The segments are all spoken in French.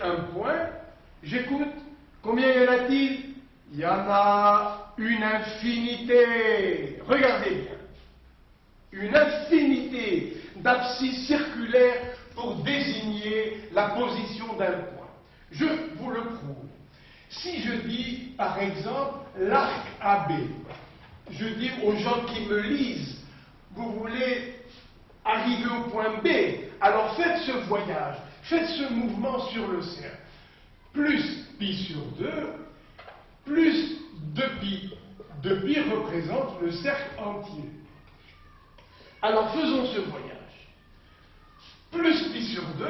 un point, j'écoute. Combien y en a-t-il? Il y en a une infinité. Regardez bien. Une infinité d'abscisses circulaires pour désigner la position d'un point. Je vous le prouve. Si je dis, par exemple, l'arc AB, je dis aux gens qui me lisent, vous voulez arriver au point B, alors faites ce voyage, faites ce mouvement sur le cercle. Plus pi sur 2, plus 2pi. 2pi représente le cercle entier. Alors faisons ce voyage. Plus pi sur 2,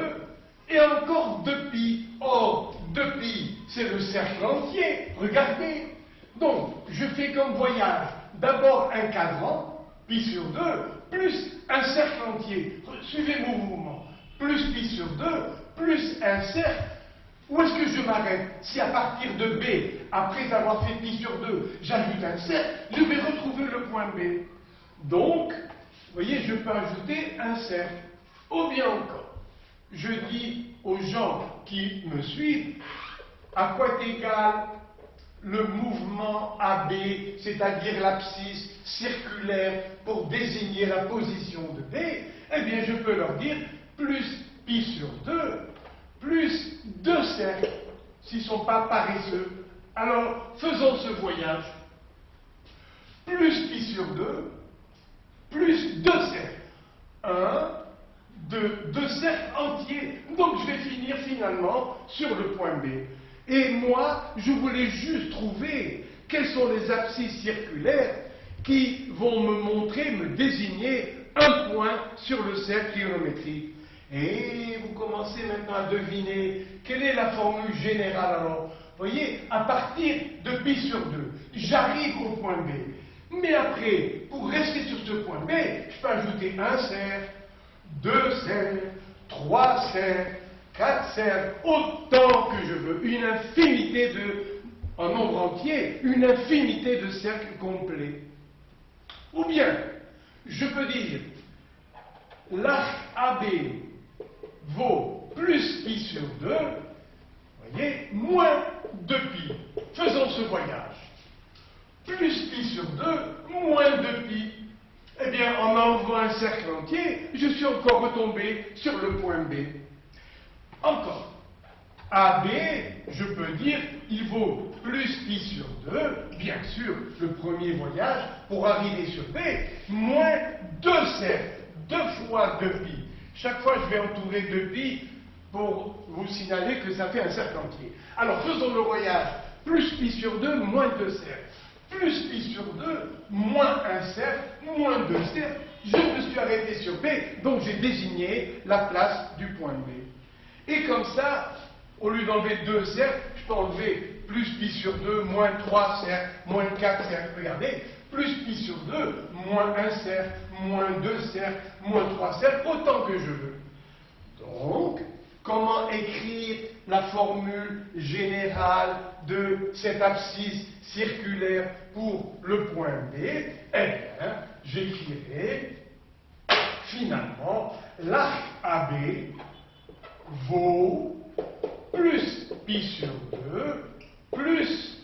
et encore 2pi. Or, 2pi, c'est le cercle entier. Regardez. Donc, je fais comme voyage. D'abord un cadran, pi sur 2, plus un cercle entier. Suivez mon mouvement. Plus pi sur 2, plus un cercle. Où est-ce que je m'arrête? Si à partir de B, après avoir fait pi sur 2, j'ajoute un cercle, je vais retrouver le point B. Donc, vous voyez, je peux ajouter un cercle. Ou bien encore, je dis aux gens qui me suivent, à quoi est égal le mouvement AB, c'est-à-dire l'abscisse circulaire pour désigner la position de B? Eh bien, je peux leur dire plus pi sur 2, plus 2 cercles, s'ils ne sont pas paresseux. Alors, faisons ce voyage. Plus pi sur 2, plus 2 cercles. 1, 2 cercles entiers. Donc, je vais finir finalement sur le point B. Et moi, je voulais juste trouver quelles sont les abscisses circulaires qui vont me montrer, me désigner un point sur le cercle géométrique. Et vous commencez maintenant à deviner quelle est la formule générale. Alors, vous voyez, à partir de pi sur 2, j'arrive au point B. Mais après, pour rester sur ce point B, je peux ajouter un cercle, 2 cercles, 3 cercles, 4 cercles, autant que je veux, une infinité en nombre entier, une infinité de cercles complets. Ou bien, je peux dire, l'arc AB vaut plus pi sur 2, vous voyez, moins 2pi. Faisons ce voyage. Plus pi sur 2, moins 2pi. Eh bien, en enlevant un cercle entier, je suis encore retombé sur le point B. Encore. AB, je peux dire, il vaut plus pi sur 2, bien sûr, le premier voyage, pour arriver sur B, moins 2 cercles, 2 fois 2pi. Chaque fois, je vais entourer 2pi pour vous signaler que ça fait un cercle entier. Alors, faisons le voyage. Plus pi sur 2, moins 2 cercles. Plus pi sur 2, moins un cercle, moins 2 cercles. Je me suis arrêté sur B, donc j'ai désigné la place du point B. Et comme ça, au lieu d'enlever 2 cercles, je peux enlever plus pi sur 2, moins 3 cercles, moins 4 cercles. Regardez, plus pi sur 2, moins 1 cercle, moins 2 cercles, moins 3 cercles, autant que je veux. Donc, comment écrire la formule générale de cette abscisse circulaire pour le point B? Eh bien, j'écrirai finalement l'arc AB vaut plus pi sur 2 plus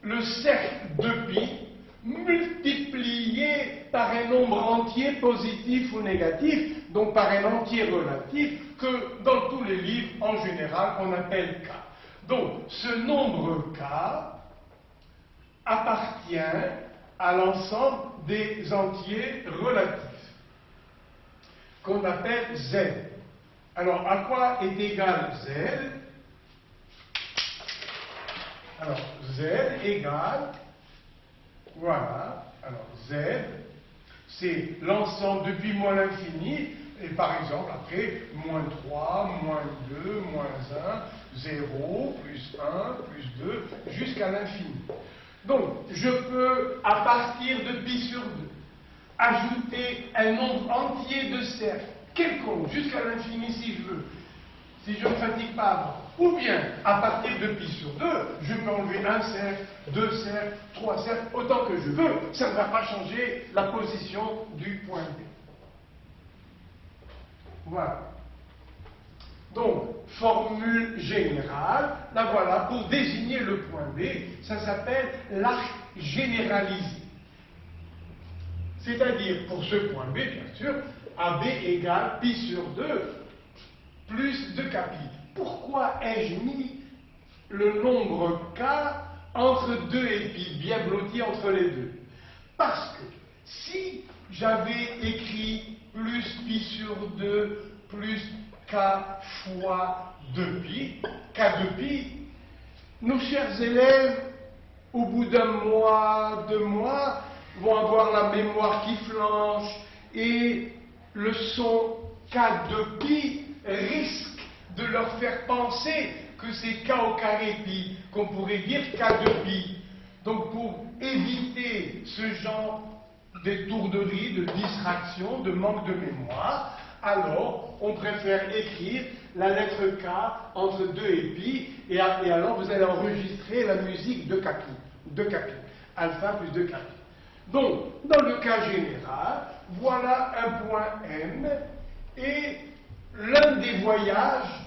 le cercle de pi multiplié par un nombre entier positif ou négatif, donc par un entier relatif que dans tous les livres en général on appelle K. Donc ce nombre K appartient à l'ensemble des entiers relatifs qu'on appelle Z. Alors, à quoi est égal Z? Alors, Z égale, voilà, alors Z, c'est l'ensemble depuis moins l'infini, et par exemple, après, moins 3, moins 2, moins 1, 0, plus 1, plus 2, jusqu'à l'infini. Donc, je peux, à partir de pi sur 2, ajouter un nombre entier de cercles, quelconque, jusqu'à l'infini si je veux, si je ne me fatigue pas avant. Ou bien, à partir de pi sur 2, je peux enlever un cercle, 2 cercles, 3 cercles, autant que je veux. Ça ne va pas changer la position du point B. Voilà. Donc, formule générale, la voilà, pour désigner le point B, ça s'appelle l'arc généralisé. C'est-à-dire, pour ce point B, bien sûr, AB égale pi sur 2 plus 2kpi. Pourquoi ai-je mis le nombre k entre 2 et pi, bien blotti entre les deux? Parce que si j'avais écrit plus pi sur 2 plus k fois 2pi, k de pi, nos chers élèves, au bout d'un mois, 2 mois, vont avoir la mémoire qui flanche et le son k de pi risque de leur faire penser que c'est k au carré pi, qu'on pourrait dire k de pi. Donc pour éviter ce genre d'étourderie, de distraction, de manque de mémoire, alors on préfère écrire la lettre K entre 2 et pi, et alors vous allez enregistrer la musique de Kpi, alpha plus 2 Kpi. Donc, dans le cas général, voilà un point M, et l'un des voyages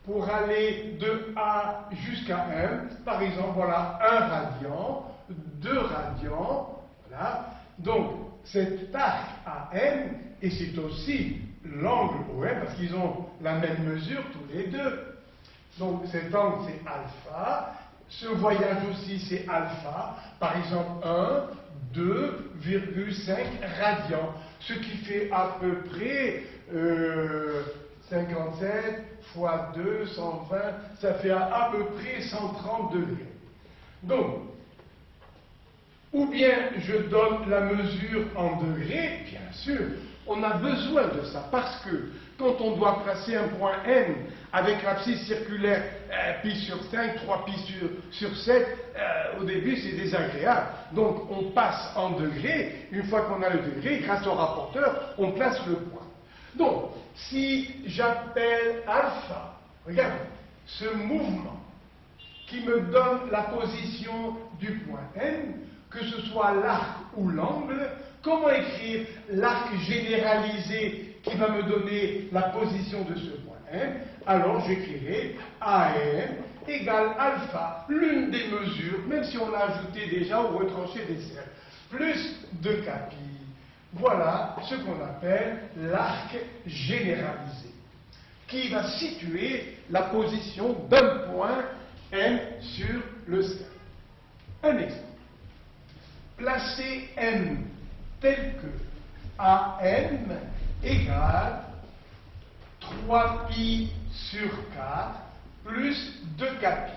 pour aller de A jusqu'à M, par exemple, voilà 1 radian, 2 radians, voilà. Donc, cet arc AM, et c'est aussi l'angle OM, parce qu'ils ont la même mesure tous les deux. Donc, cet angle, c'est alpha. Ce voyage aussi, c'est alpha. Par exemple, 1, 2,5 radians. Ce qui fait à peu près 57 fois 2, 120, ça fait à peu près 130 degrés. Donc, ou bien je donne la mesure en degrés, bien sûr, on a besoin de ça, parce que quand on doit placer un point N avec l'abscisse circulaire pi sur 5, 3 pi sur 7, au début c'est désagréable. Donc on passe en degrés, une fois qu'on a le degré, grâce au rapporteur, on place le point. Donc, si j'appelle alpha, regardez, ce mouvement qui me donne la position du point N, que ce soit l'arc ou l'angle, comment écrire l'arc généralisé qui va me donner la position de ce point N? Alors j'écrirai AM égale alpha, l'une des mesures, même si on l'a ajouté déjà ou retranché des cercles, plus 2kpi. Voilà ce qu'on appelle l'arc généralisé, qui va situer la position d'un point M sur le cercle. Un exemple. Placez M tel que AM égale 3pi sur 4 plus 2kpi.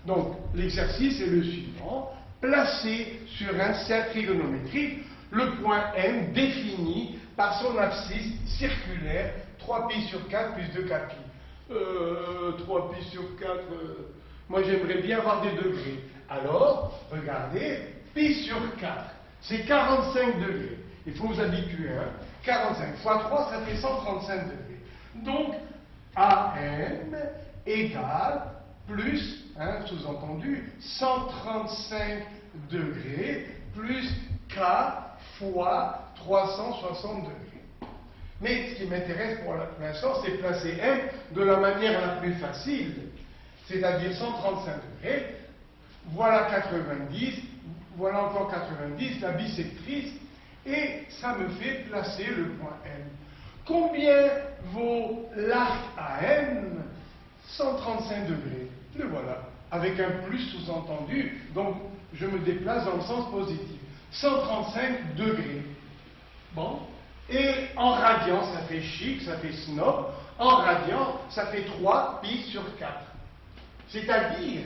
Donc, l'exercice est le suivant. Placez sur un cercle trigonométrique le point M défini par son abscisse circulaire 3pi sur 4 plus 2kpi. 3pi sur 4, moi j'aimerais bien avoir des degrés. Alors, regardez, pi sur 4, c'est 45 degrés. Il faut vous habituer, hein. 45 fois 3, ça fait 135 degrés. Donc, AM égale plus, hein, sous-entendu, 135 degrés plus K fois 360 degrés. Mais ce qui m'intéresse pour l'instant, c'est placer M de la manière la plus facile, c'est-à-dire 135 degrés. Voilà 90, voilà encore 90, la bissectrice, et ça me fait placer le point M. Combien vaut l'arc AM? 135 degrés. Le voilà, avec un plus sous-entendu, donc je me déplace dans le sens positif. 135 degrés. Bon. Et en radian, ça fait chic, ça fait snob. En radian, ça fait 3 pi sur 4. C'est-à-dire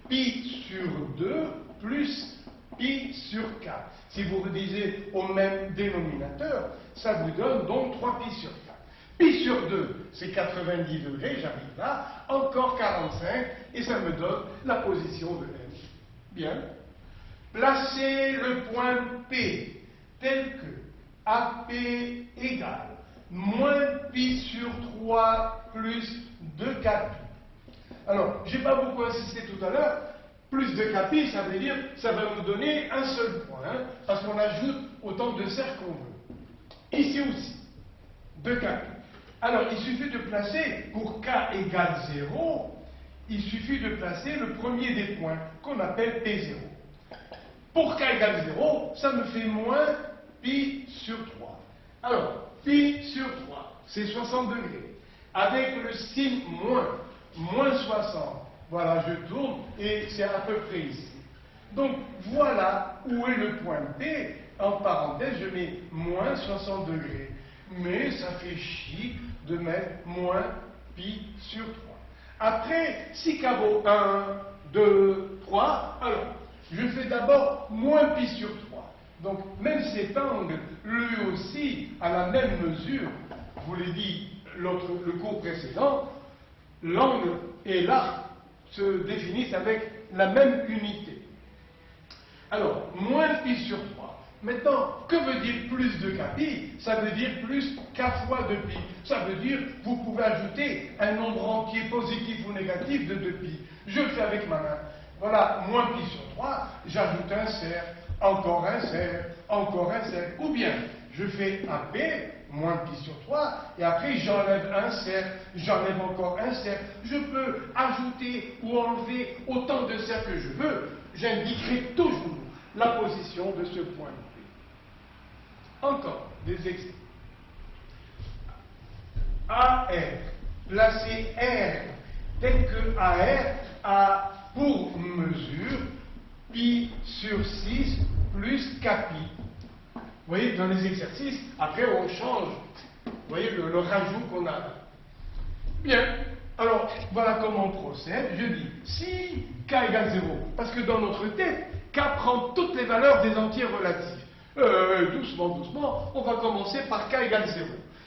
pi sur 2 plus pi sur 4. Si vous redisez au même dénominateur, ça vous donne donc 3 pi sur 4. Pi sur 2, c'est 90 degrés, j'arrive là, encore 45, et ça me donne la position de M. Bien. Placez le point P tel que AP égale moins pi sur 3 plus 2kpi. Alors, je n'ai pas beaucoup insisté tout à l'heure, plus 2kpi, ça veut dire, ça va nous donner un seul point, hein, parce qu'on ajoute autant de cercles qu'on veut. Ici aussi, 2kpi. Alors, il suffit de placer, pour k égale 0, il suffit de placer le premier des points, qu'on appelle P0. Pour k égale 0, ça me fait moins pi sur 3. Alors, pi sur 3, c'est 60 degrés. Avec le signe moins 60. Voilà, je tourne et c'est à peu près ici. Donc, voilà où est le point P. En parenthèse, je mets moins 60 degrés. Mais ça fait chic de mettre moins pi sur 3. Après, si k vaut 1, 2, 3, alors, je fais d'abord moins pi sur 3. Donc, même cet angle, lui aussi, à la même mesure, je vous l'ai dit le cours précédent, l'angle et l'arc se définissent avec la même unité. Alors, moins pi sur 3. Maintenant, que veut dire plus de kpi? Ça veut dire plus k fois 2pi. Ça veut dire que vous pouvez ajouter un nombre entier positif ou négatif de 2pi. Je le fais avec ma main. Voilà, moins pi sur 3, j'ajoute un cercle, encore un cercle, encore un cercle. Ou bien, je fais un p, moins pi sur 3, et après j'enlève un cercle, j'enlève encore un cercle. Je peux ajouter ou enlever autant de cercles que je veux. J'indiquerai toujours la position de ce point P. Encore des exemples. AR. Placez R tel que AR a pour mesure pi sur 6 plus kpi. Vous voyez, dans les exercices, après on change. Vous voyez le rajout qu'on a là. Bien. Alors, voilà comment on procède. Je dis, si k égale 0, parce que dans notre tête, k prend toutes les valeurs des entiers relatifs. Doucement, doucement, on va commencer par k égale 0.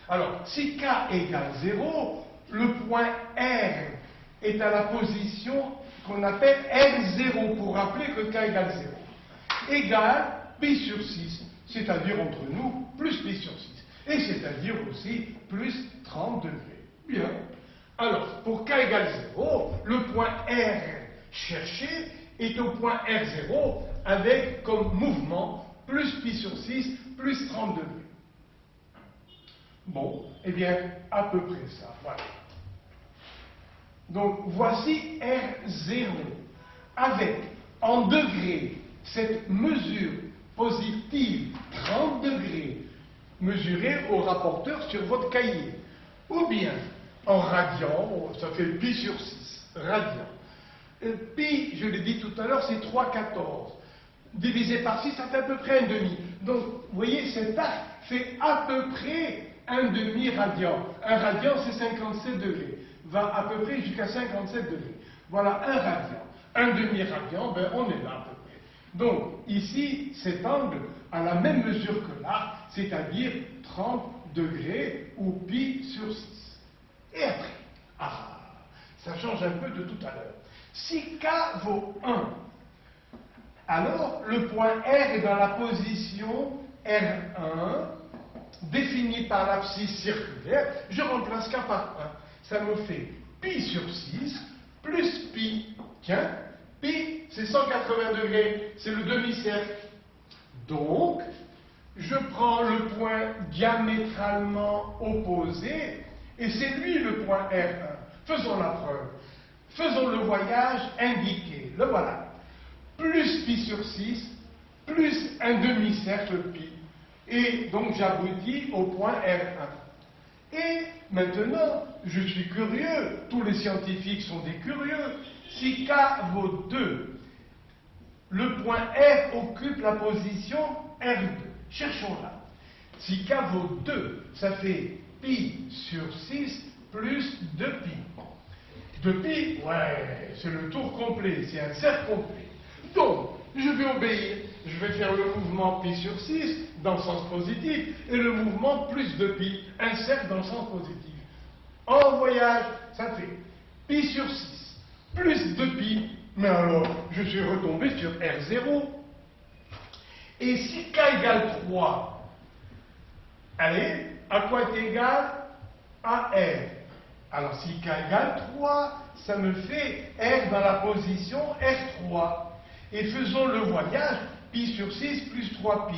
Alors, si k égale 0, le point R est à la position qu'on appelle R0, pour rappeler que k égale 0, égale pi sur 6, c'est-à-dire entre nous, plus pi sur 6, et c'est-à-dire aussi plus 30 degrés. Bien. Alors, pour k égale 0, le point R cherché est au point R0 avec comme mouvement plus pi sur 6 plus 30 degrés. Bon, eh bien, à peu près ça, voilà. Donc, voici R0 avec, en degrés, cette mesure positive 30 degrés mesurée au rapporteur sur votre cahier. Ou bien, en radians, ça fait pi sur 6, radians. Pi, je l'ai dit tout à l'heure, c'est 3,14. Divisé par 6, ça fait à peu près un demi. Donc, vous voyez, cet arc fait à peu près un demi-radian. Un radian, c'est 57 degrés. Va à peu près jusqu'à 57 degrés. Voilà, un radian. Un demi-radian, ben, on est là à peu près. Donc, ici, cet angle a la même mesure que l'arc, c'est-à-dire 30 degrés ou pi sur 6. Et après, ça change un peu de tout à l'heure. Si k vaut 1, alors le point R est dans la position R1, définie par l'abscisse circulaire. Je remplace k par 1. Ça me fait pi sur 6 plus pi. Tiens, pi, c'est 180 degrés, c'est le demi-cercle. Donc, je prends le point diamétralement opposé, et c'est lui le point R1. Faisons la preuve. Faisons le voyage indiqué. Le voilà. Plus pi sur 6, plus un demi-cercle pi. Et donc j'aboutis au point R1. Et maintenant, je suis curieux, tous les scientifiques sont des curieux. Si k vaut 2, le point R occupe la position R2. Cherchons-la. Si k vaut 2, ça fait pi sur 6 plus 2pi. 2pi, ouais, c'est le tour complet, c'est un cercle complet. Donc, je vais obéir. Je vais faire le mouvement pi sur 6 dans le sens positif et le mouvement plus de pi, un cercle dans le sens positif. En voyage, ça fait pi sur 6 plus 2pi. Mais alors, je suis retombé sur R0. Et si k égale 3, allez, à quoi est égal? À R. Alors, si k égale 3, ça me fait R dans la position R3. Et faisons le voyage, pi sur 6 plus 3pi.